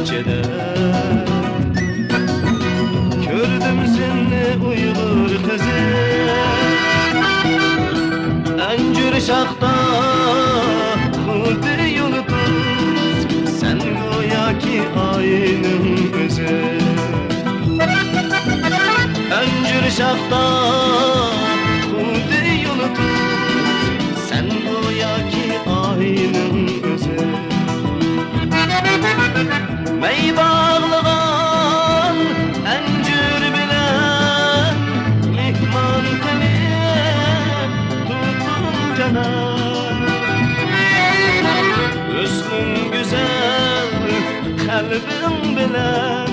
gecede. Gördüm seni uygur kızı, Öncür şakta xuddi yulduz, sen goya ki ayının özü. Öncür şakta xuddi yulduz, sen goya ki ayının özü. Mey bağlagan öncür bilen mehman kılıp tuttum canan. Hüsnün güzel kalbim bilen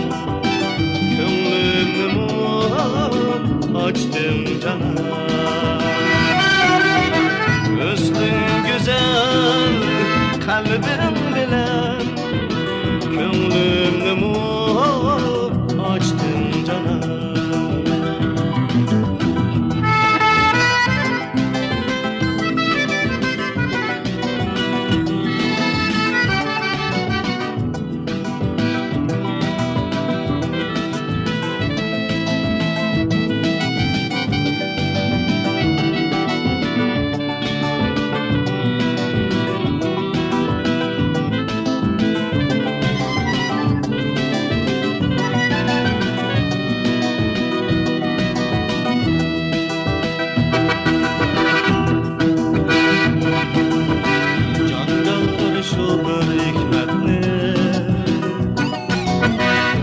gönlümü açtım canan. Hüsnün güzel kalbim bilen gönlümü açtım canan.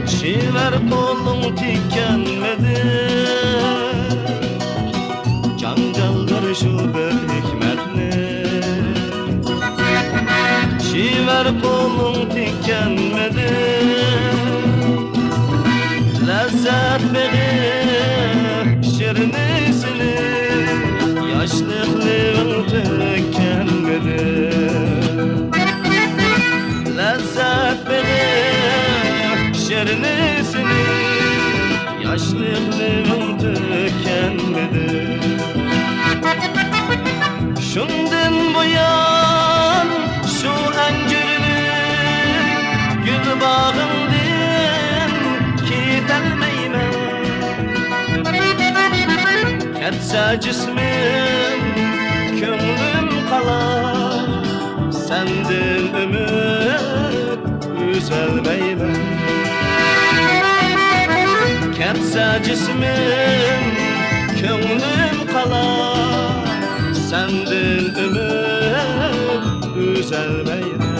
Şiver kolum tikenmedi, Cangaldır şu bir hikmetli. Şiver kolum tikenmedi, lezzet verir şirinisini, yaşlıklığın tükenmedi. Lezzet verir şirinisini, yaşlıklığın tükenmedi. Şundan bu yan şu öncürünü gül bağımdın gidelmeymen. Ketse cismim könlüm kalar, senden ümit üzülmeymen. Ketse cismim könlüm kalar, senden ümit üzülmeymen.